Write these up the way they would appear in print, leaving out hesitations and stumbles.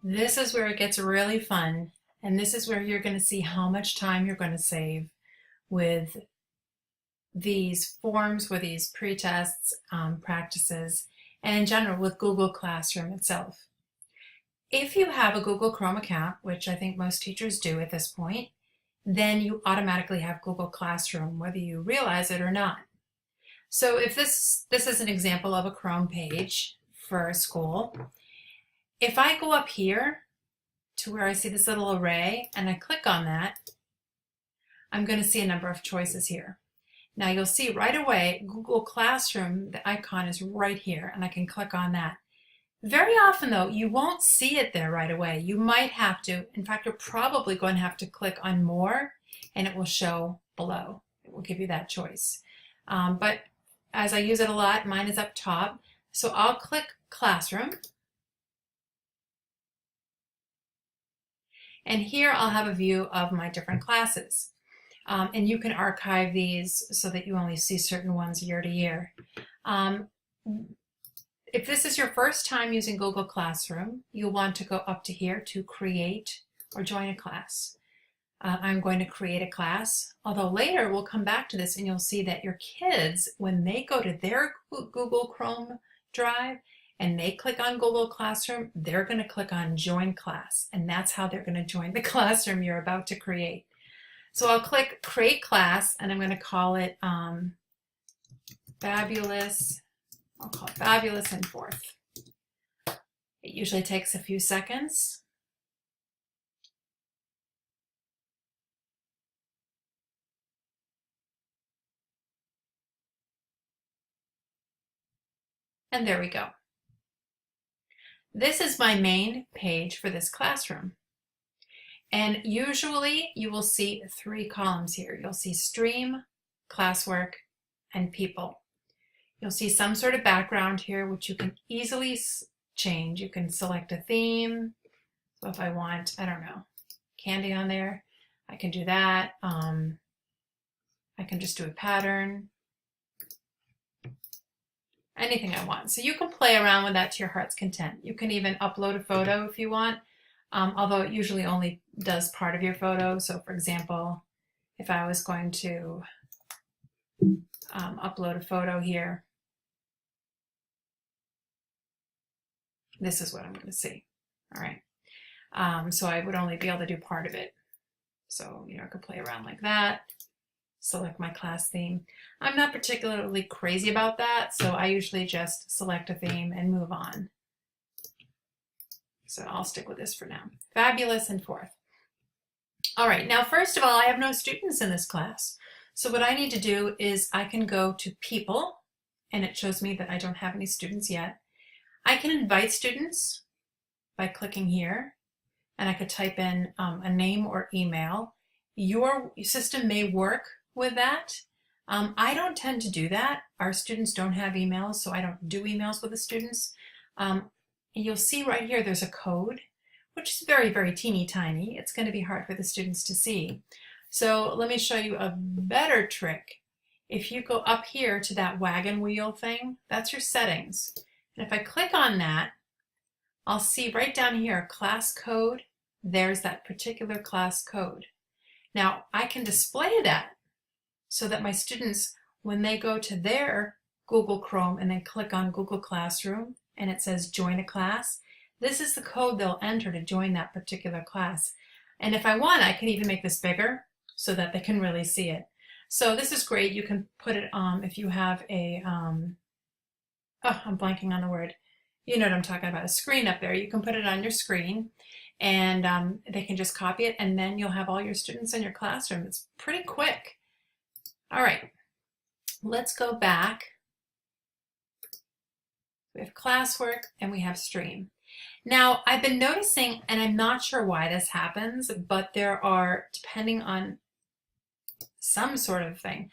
This is where it gets really fun, and this is where you're going to see how much time you're going to save with these forms, with these pre-tests, practices, and in general with Google Classroom itself. If you have a Google Chrome account, which I think most teachers do at this point, then you automatically have Google Classroom, whether you realize it or not. So if this is an example of a Chrome page for a school, if I go up here to where I see this little array and I click on that, I'm going to see a number of choices here. Now you'll see right away Google Classroom, the icon is right here, and I can click on that. Very often though, you won't see it there right away. You might have to, in fact, you're probably going to have to click on More and it will show below. It will give you that choice. But as I use it a lot, mine is up top. So I'll click Classroom. And here I'll have a view of my different classes. And you can archive these so that you only see certain ones year to year. If this is your first time using Google Classroom, you'll want to go up to here to create or join a class. I'm going to create a class, although later we'll come back to this and you'll see that your kids, when they go to their Google Chrome Drive, and they click on Google Classroom, they're going to click on Join Class, and that's how they're going to join the classroom you're about to create. So I'll click Create Class, and I'm going to call it Fabulous. I'll call it Fabulous in Fourth. It usually takes a few seconds. And there we go. This is my main page for this classroom. And usually you will see 3 columns here. You'll see Stream, Classwork, and People. You'll see some sort of background here, which you can easily change. You can select a theme. So if I want, I don't know, candy on there, I can do that. I can just do a pattern. Anything I want. So you can play around with that to your heart's content. You can even upload a photo if you want, although it usually only does part of your photo. So for example, if I was going to upload a photo here, this is what I'm going to see. All right. So I would only be able to do part of it. So, I could play around like that. Select my class theme. I'm not particularly crazy about that, so I usually just select a theme and move on. So I'll stick with this for now. Fabulous in Fourth. All right, now first of all, I have no students in this class. So what I need to do is I can go to People, and it shows me that I don't have any students yet. I can invite students by clicking here, and I could type in a name or email. Your system may work with that. I don't tend to do that. Our students don't have emails, so I don't do emails with the students. And you'll see right here there's a code, which is very, very teeny tiny. It's going to be hard for the students to see. So let me show you a better trick. If you go up here to that wagon wheel thing, that's your settings. And if I click on that, I'll see right down here, class code. There's that particular class code. Now I can display that so that my students, when they go to their Google Chrome and then click on Google Classroom and it says join a class, this is the code they'll enter to join that particular class. And if I want, I can even make this bigger so that they can really see it. So this is great. You can put it if you have a, I'm blanking on the word. You know what I'm talking about, a screen up there. You can put it on your screen and they can just copy it, and then you'll have all your students in your classroom. It's pretty quick. All right, let's go back. We have classwork and we have stream. Now, I've been noticing, and I'm not sure why this happens, but there are, depending on some sort of thing,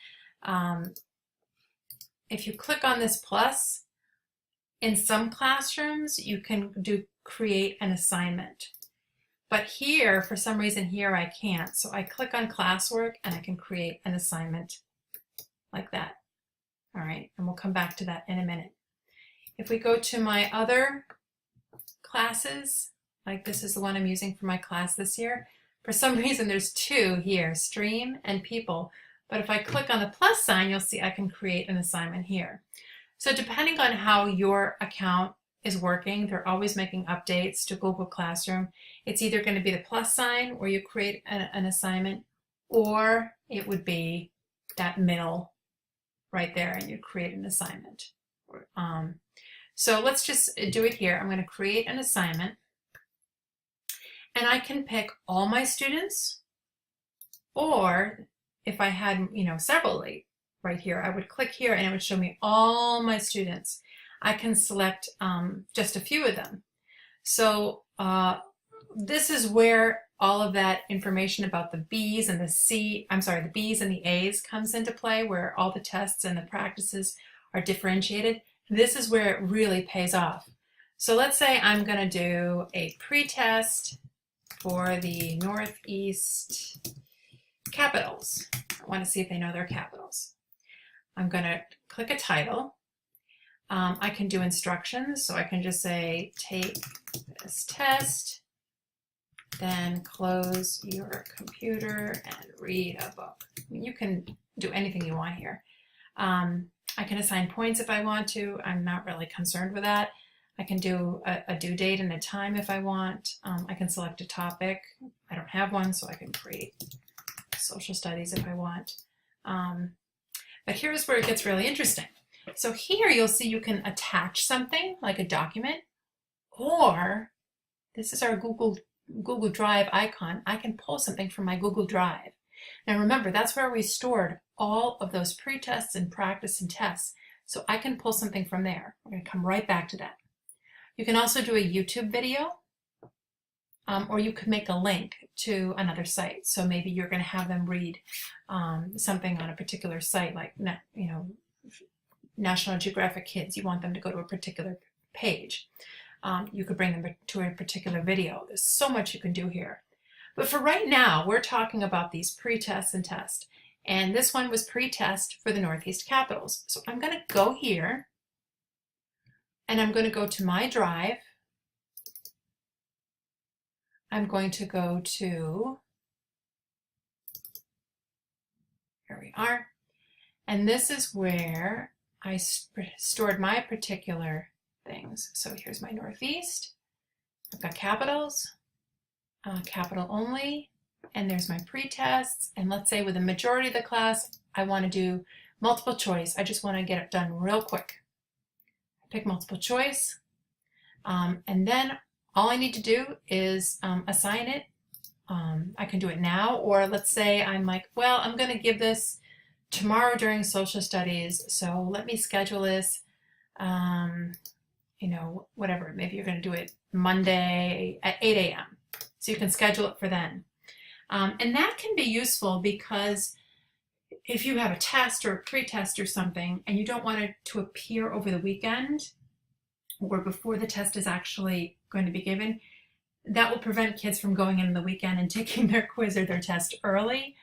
if you click on this plus, in some classrooms, you can create an assignment. But here, for some reason here, I can't. So I click on classwork and I can create an assignment like that. All right. We'll come back to that in a minute. If we go to my other classes, like this is the one I'm using for my class this year, for some reason there's two here, Stream and People. But if I click on the plus sign, you'll see I can create an assignment here. So depending on how your account is working, they're always making updates to Google Classroom. It's either going to be the plus sign where you create an assignment, or it would be that middle right there and you create an assignment. So let's just do it here. I'm going to create an assignment, and I can pick all my students, or if I had, several right here, I would click here and it would show me all my students. I can select just a few of them. So this is where all of that information about the B's and the B's and the A's comes into play, where all the tests and the practices are differentiated. This is where it really pays off. So let's say I'm going to do a pre-test for the Northeast Capitals. I want to see if they know their capitals. I'm going to click a title. I can do instructions, so I can just say, take this test, then close your computer and read a book. You can do anything you want here. I can assign points if I want to. I'm not really concerned with that. I can do a due date and a time if I want. I can select a topic. I don't have one, so I can create social studies if I want. But here's where it gets really interesting. So here you'll see you can attach something like a document, or this is our Google Drive icon. I can pull something from my Google Drive. Now remember, that's where we stored all of those pre-tests and practice and tests. So I can pull something from there. We're going to come right back to that. You can also do a YouTube video, or you could make a link to another site. So maybe you're going to have them read something on a particular site, like National Geographic Kids. You want them to go to a particular page. You could bring them to a particular video. There's so much you can do here. But for right now, we're talking about these pre-tests and tests. And this one was pre-test for the Northeast Capitals. So I'm going to go here, and I'm going to go to my drive. I'm going to go to, here we are. And this is where I stored my particular things. So here's my Northeast. I've got capitals, capital only, and there's my pre-tests. And let's say with the majority of the class, I want to do multiple choice. I just want to get it done real quick. Pick multiple choice, and then all I need to do is assign it. I can do it now, or let's say I'm like, well, I'm going to give this tomorrow during social studies, so let me schedule this, whatever. Maybe you're going to do it Monday at 8 a.m. So you can schedule it for then. And that can be useful because if you have a test or a pre-test or something and you don't want it to appear over the weekend or before the test is actually going to be given, that will prevent kids from going in the weekend and taking their quiz or their test early.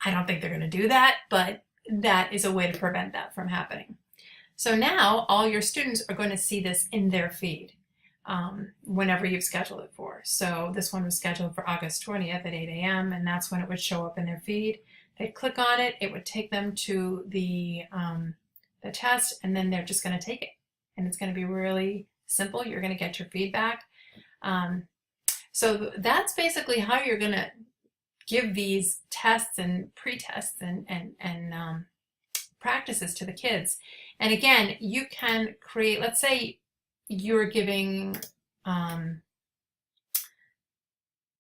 I don't think they're going to do that, but that is a way to prevent that from happening. So now all your students are going to see this in their feed whenever you've scheduled it for. So this one was scheduled for August 20th at 8 a.m. and that's when it would show up in their feed. They'd click on it, it would take them to the test, and then they're just going to take it. And it's going to be really simple. You're going to get your feedback. So that's basically how you're going to give these tests and pre-tests and practices to the kids. And again, you can create, let's say you're giving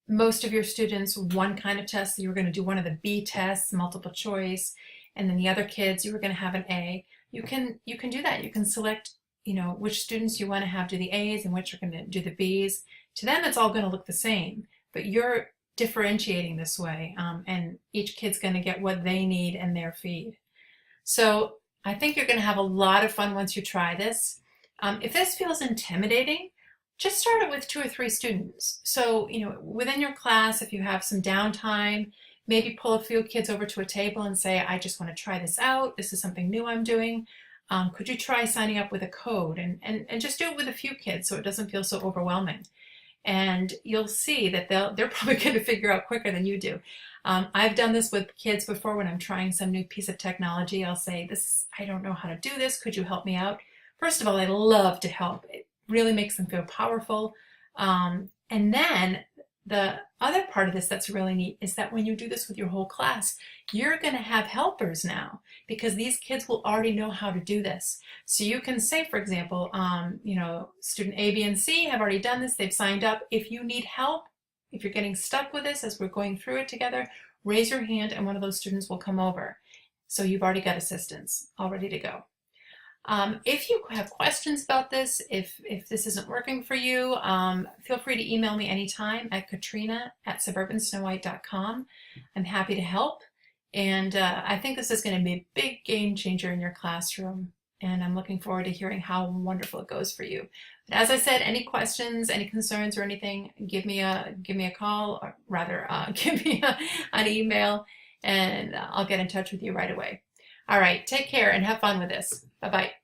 most of your students one kind of test. So you were going to do one of the B tests, multiple choice, and then the other kids you were going to have an A. You can do that. You can select which students you want to have do the A's and which are going to do the B's. To them, it's all going to look the same, but you're differentiating this way, and each kid's going to get what they need in their feed. So I think you're going to have a lot of fun once you try this. If this feels intimidating, just start it with 2 or 3 students. So, within your class, if you have some downtime, maybe pull a few kids over to a table and say, I just want to try this out. This is something new I'm doing. could you try signing up with a code and just do it with a few kids so it doesn't feel so overwhelming? And you'll see that they're probably going to figure out quicker than you do. I've done this with kids before when I'm trying some new piece of technology. I'll say, I don't know how to do this. Could you help me out? First of all, I love to help. It really makes them feel powerful. And then the other part of this that's really neat is that when you do this with your whole class, you're going to have helpers now because these kids will already know how to do this. So you can say, for example, student A, B, and C have already done this. They've signed up. If you need help, if you're getting stuck with this as we're going through it together, raise your hand and one of those students will come over. So you've already got assistance all ready to go. If you have questions about this, if this isn't working for you, feel free to email me anytime at katrina@suburbansnowhite.com. I'm happy to help. And I think this is going to be a big game changer in your classroom. And I'm looking forward to hearing how wonderful it goes for you. But as I said, any questions, any concerns or anything, give me a call, or rather give me an email, and I'll get in touch with you right away. All right, take care and have fun with this. Bye-bye.